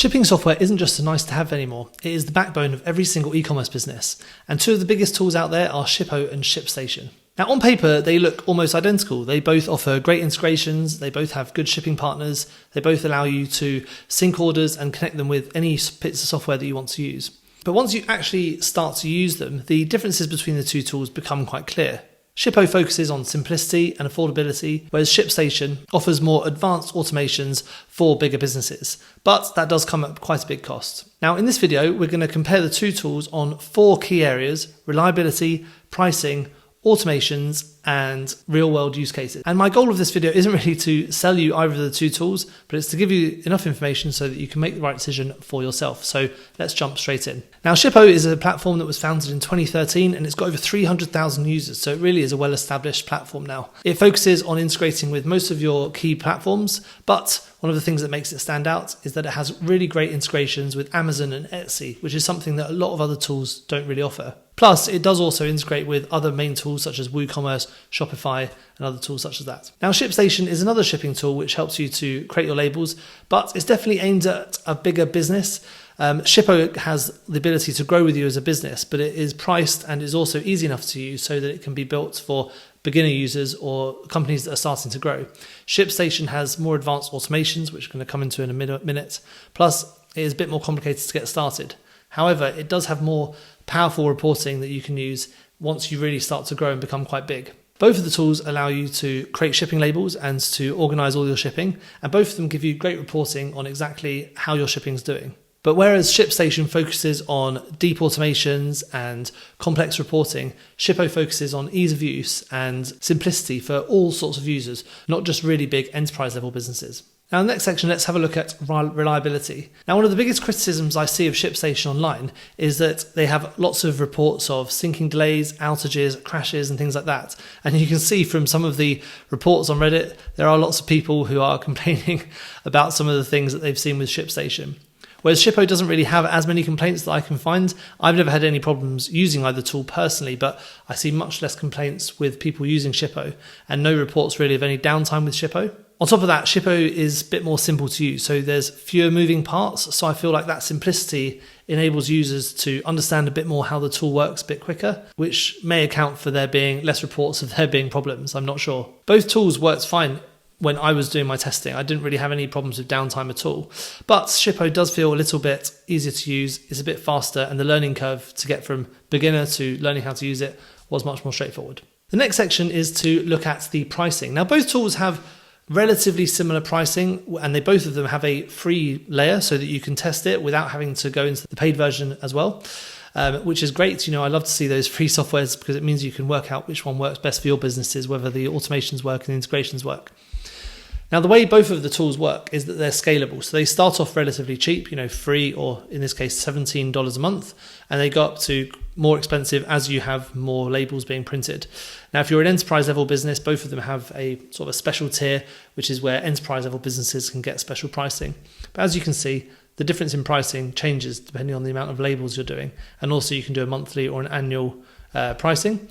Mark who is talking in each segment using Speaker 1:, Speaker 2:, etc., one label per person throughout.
Speaker 1: Shipping software isn't just a nice to have anymore, it is the backbone of every single e-commerce business, and two of the biggest tools out there are Shippo and ShipStation. Now on paper they look almost identical, they both offer great integrations, they both have good shipping partners, they both allow you to sync orders and connect them with any bits of software that you want to use. But once you actually start to use them, the differences between the two tools become quite clear. Shippo focuses on simplicity and affordability, whereas ShipStation offers more advanced automations for bigger businesses. But that does come at quite a big cost. Now in this video, we're going to compare the two tools on 4 key areas: reliability, pricing, automations, and real-world use cases. And my goal of this video isn't really to sell you either of the two tools, but it's to give you enough information so that you can make the right decision for yourself. So let's jump straight in. Now Shippo is a platform that was founded in 2013 and it's got over 300,000 users, so it really is a well-established platform now. It focuses on integrating with most of your key platforms, but one of the things that makes it stand out is that it has really great integrations with Amazon and Etsy, which is something that a lot of other tools don't really offer. Plus, it does also integrate with other main tools such as WooCommerce, Shopify, and other tools such as that. Now, ShipStation is another shipping tool which helps you to create your labels, but it's definitely aimed at a bigger business. Shippo has the ability to grow with you as a business, but it is priced and is also easy enough to use so that it can be built for beginner users or companies that are starting to grow. ShipStation has more advanced automations, which we're going to come into in a minute. Plus, it is a bit more complicated to get started. However, it does have more powerful reporting that you can use once you really start to grow and become quite big. Both of the tools allow you to create shipping labels and to organize all your shipping, and both of them give you great reporting on exactly how your shipping is doing. But whereas ShipStation focuses on deep automations and complex reporting, Shippo focuses on ease of use and simplicity for all sorts of users, not just really big enterprise level businesses. Now in the next section, let's have a look at reliability. Now one of the biggest criticisms I see of ShipStation online is that they have lots of reports of syncing delays, outages, crashes and things like that. And you can see from some of the reports on Reddit, there are lots of people who are complaining about some of the things that they've seen with ShipStation. Whereas Shippo doesn't really have as many complaints that I can find. I've never had any problems using either tool personally, but I see much less complaints with people using Shippo and no reports really of any downtime with Shippo. On top of that, Shippo is a bit more simple to use, so there's fewer moving parts, so I feel like that simplicity enables users to understand a bit more how the tool works a bit quicker, which may account for there being less reports of there being problems, I'm not sure. Both tools worked fine when I was doing my testing. I didn't really have any problems with downtime at all. But Shippo does feel a little bit easier to use, it's a bit faster, and the learning curve to get from beginner to learning how to use it was much more straightforward. The next section is to look at the pricing. Now both tools have relatively similar pricing, and they both of them have a free layer so that you can test it without having to go into the paid version as well. Which is great. I love to see those free softwares because it means you can work out which one works best for your businesses, whether the automations work and the integrations work. Now, the way both of the tools work is that they're scalable. So they start off relatively cheap, free, or in this case, $17 a month, and they go up to more expensive as you have more labels being printed. Now, if you're an enterprise level business, both of them have a sort of a special tier, which is where enterprise level businesses can get special pricing. But as you can see, the difference in pricing changes depending on the amount of labels you're doing. And also you can do a monthly or an annual pricing.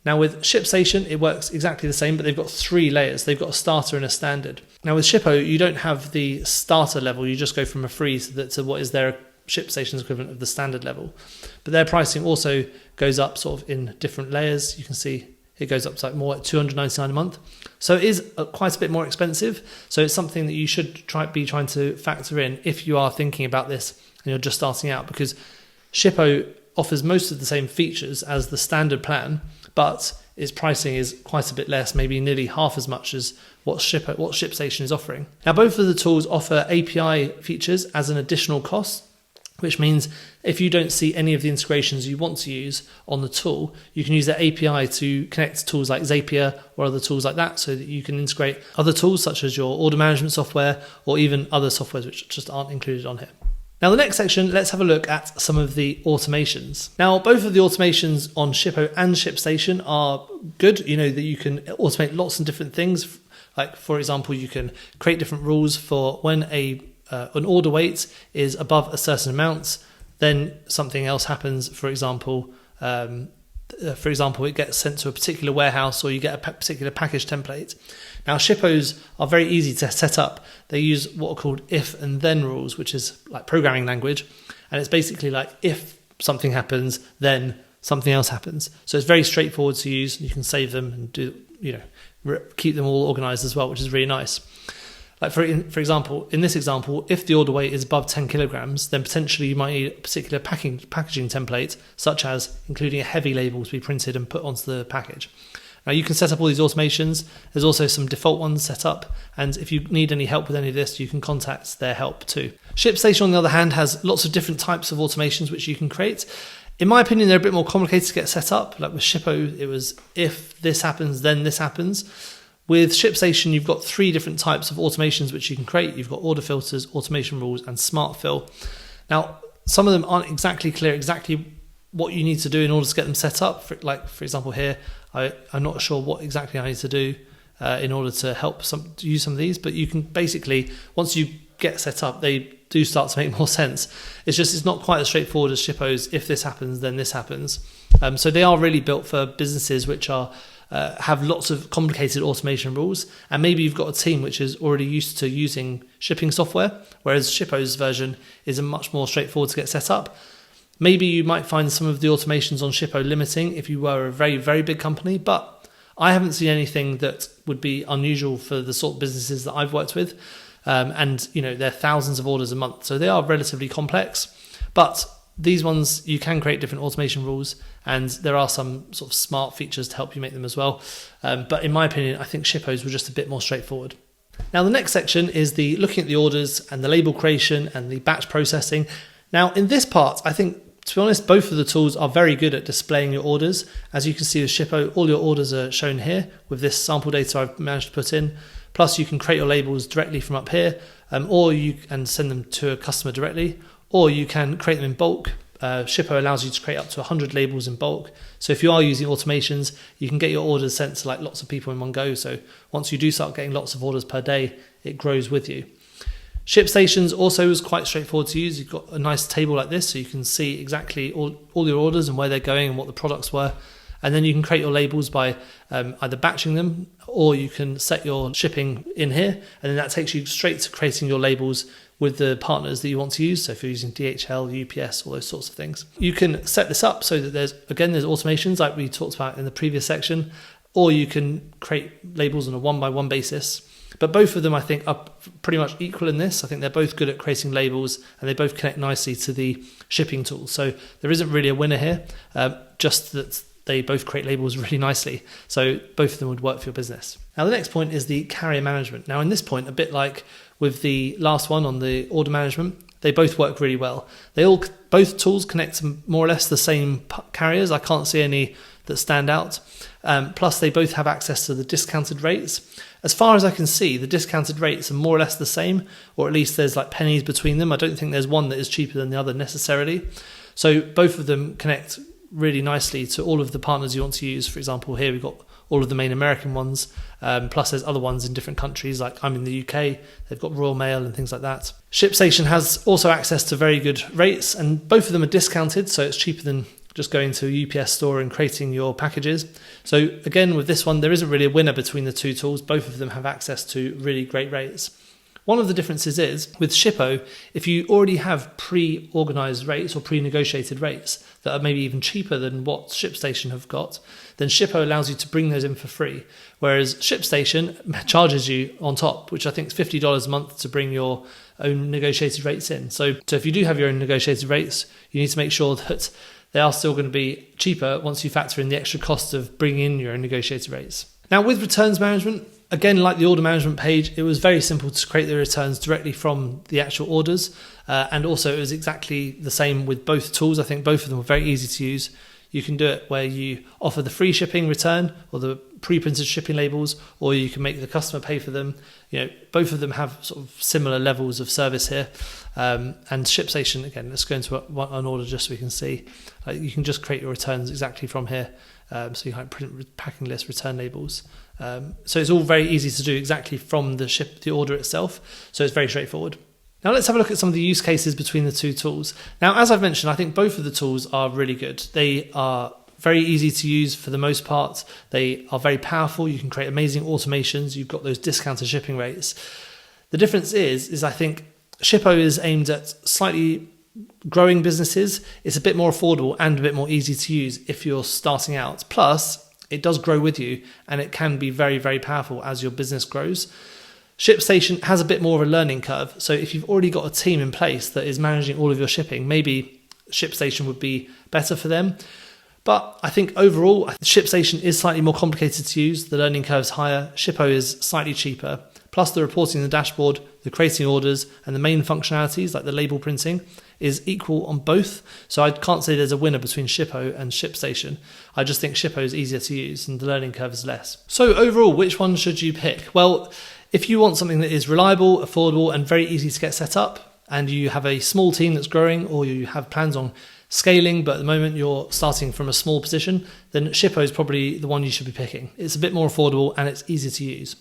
Speaker 1: Now with ShipStation, it works exactly the same, but they've got 3 layers. They've got a starter and a standard. Now with Shippo, you don't have the starter level. You just go from a free to what is their ShipStation's equivalent of the standard level. But their pricing also goes up sort of in different layers. You can see it goes up to like more at $299 a month. So it is quite a bit more expensive. So it's something that you should be trying to factor in if you are thinking about this and you're just starting out, because Shippo offers most of the same features as the standard plan, but its pricing is quite a bit less, maybe nearly half as much as what ShipStation is offering. Now, both of the tools offer API features as an additional cost, which means if you don't see any of the integrations you want to use on the tool, you can use that API to connect to tools like Zapier or other tools like that, so that you can integrate other tools such as your order management software or even other softwares which just aren't included on here. Now the next section, let's have a look at some of the automations. Now both of the automations on Shippo and ShipStation are good, that you can automate lots of different things. Like for example, you can create different rules for when an order weight is above a certain amount, then something else happens. For example, it gets sent to a particular warehouse or you get a particular package template. Now, Shippos are very easy to set up. They use what are called if and then rules, which is like programming language. And it's basically like if something happens, then something else happens. So it's very straightforward to use. You can save them and keep them all organized as well, which is really nice. Like for example, in this example, if the order weight is above 10 kilograms, then potentially you might need a particular packaging template, such as including a heavy label to be printed and put onto the package. Now you can set up all these automations. There's also some default ones set up, and if you need any help with any of this, you can contact their help too. ShipStation, on the other hand, has lots of different types of automations which you can create. In my opinion, they're a bit more complicated to get set up. Like with Shippo, it was if this happens, then this happens. With ShipStation, you've got 3 different types of automations which you can create. You've got order filters, automation rules, and smart fill. Now, some of them aren't exactly clear exactly what you need to do in order to get them set up. For example, here, I'm not sure what exactly I need to do in order to help use some of these, but you can basically, once you get set up, they do start to make more sense. It's not quite as straightforward as Shippo's. If this happens, then this happens. So they are really built for businesses which are have lots of complicated automation rules, and maybe you've got a team which is already used to using shipping software, whereas Shippo's version is a much more straightforward to get set up. Maybe you might find some of the automations on Shippo limiting if you were a very, very big company, but I haven't seen anything that would be unusual for the sort of businesses that I've worked with. And they're thousands of orders a month, so they are relatively complex. But these ones, you can create different automation rules, and there are some sort of smart features to help you make them as well. But in my opinion, I think Shippo's were just a bit more straightforward. Now, the next section is the looking at the orders and the label creation and the batch processing. Now, in this part, I think, to be honest, both of the tools are very good at displaying your orders. As you can see with Shippo, all your orders are shown here with this sample data I've managed to put in. Plus, you can create your labels directly from up here, or you can send them to a customer directly, or you can create them in bulk. Shippo allows you to create up to 100 labels in bulk. So if you are using automations, you can get your orders sent to like lots of people in one go. So once you do start getting lots of orders per day, it grows with you. ShipStations also is quite straightforward to use. You've got a nice table like this, so you can see exactly all your orders and where they're going and what the products were. And then you can create your labels by either batching them, or you can set your shipping in here, and then that takes you straight to creating your labels with the partners that you want to use. So if you're using DHL, UPS, all those sorts of things. You can set this up so that there's automations like we talked about in the previous section, or you can create labels on a one-by-one basis. But both of them, I think, are pretty much equal in this. I think they're both good at creating labels, and they both connect nicely to the shipping tool. So there isn't really a winner here, just that they both create labels really nicely. So both of them would work for your business. Now, the next point is the carrier management. Now, in this point, a bit like with the last one on the order management, they both work really well. Both tools connect to more or less the same carriers. I can't see any that stand out. Plus, they both have access to the discounted rates. As far as I can see, the discounted rates are more or less the same, or at least there's like pennies between them. I don't think there's one that is cheaper than the other necessarily. So both of them connect really nicely to all of the partners you want to use. For example, here we've got all of the main American ones, plus there's other ones in different countries, like I'm in the UK, they've got Royal Mail and things like that. ShipStation has also access to very good rates, and both of them are discounted, so it's cheaper than just going to a UPS store and creating your packages. So again, with this one, there isn't really a winner between the two tools. Both of them have access to really great rates. One of the differences is, with Shippo, if you already have pre-organized rates or pre-negotiated rates that are maybe even cheaper than what ShipStation have got, then Shippo allows you to bring those in for free. Whereas ShipStation charges you on top, which I think is $50 a month to bring your own negotiated rates in. So if you do have your own negotiated rates, you need to make sure that they are still going to be cheaper once you factor in the extra cost of bringing in your own negotiated rates. Now, with returns management, again, like the order management page, it was very simple to create the returns directly from the actual orders. And also it was exactly the same with both tools. I think both of them were very easy to use. You can do it where you offer the free shipping return or the pre-printed shipping labels, or you can make the customer pay for them. Both of them have sort of similar levels of service here. And ShipStation, again, let's go into an order just so we can see. You can just create your returns exactly from here. So you can print packing list, return labels. So it's all very easy to do exactly from the order itself. So it's very straightforward. Now let's have a look at some of the use cases between the two tools. Now, as I've mentioned, I think both of the tools are really good. They are very easy to use for the most part. They are very powerful. You can create amazing automations. You've got those discounted shipping rates. The difference is I think Shippo is aimed at slightly growing businesses. It's a bit more affordable and a bit more easy to use if you're starting out. Plus, it does grow with you, and it can be very, very powerful as your business grows. ShipStation has a bit more of a learning curve. So if you've already got a team in place that is managing all of your shipping, maybe ShipStation would be better for them. But I think overall, ShipStation is slightly more complicated to use. The learning curve is higher. Shippo is slightly cheaper. Plus the reporting in the dashboard, the creating orders, and the main functionalities like the label printing is equal on both. So I can't say there's a winner between Shippo and ShipStation. I just think Shippo is easier to use and the learning curve is less. So overall, which one should you pick? Well, if you want something that is reliable, affordable, and very easy to get set up, and you have a small team that's growing, or you have plans on scaling, but at the moment you're starting from a small position, then Shippo is probably the one you should be picking. It's a bit more affordable and it's easier to use.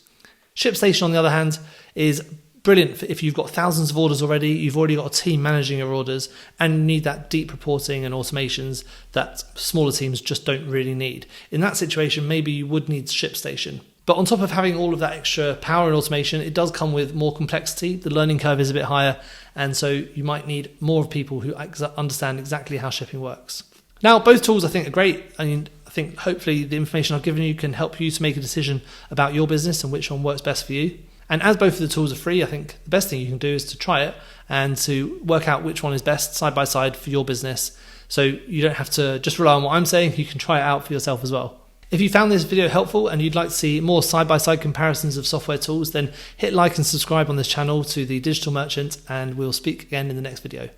Speaker 1: ShipStation, on the other hand, is brilliant if you've got thousands of orders already, you've already got a team managing your orders, and you need that deep reporting and automations that smaller teams just don't really need. In that situation, maybe you would need ShipStation. But on top of having all of that extra power and automation, it does come with more complexity. The learning curve is a bit higher, and so you might need more people who understand exactly how shipping works. Now, both tools I think are great. I think hopefully the information I've given you can help you to make a decision about your business and which one works best for you. And as both of the tools are free, I think the best thing you can do is to try it and to work out which one is best side by side for your business. So you don't have to just rely on what I'm saying, you can try it out for yourself as well. If you found this video helpful and you'd like to see more side-by-side comparisons of software tools, then hit like and subscribe on this channel to The Digital Merchant, and we'll speak again in the next video.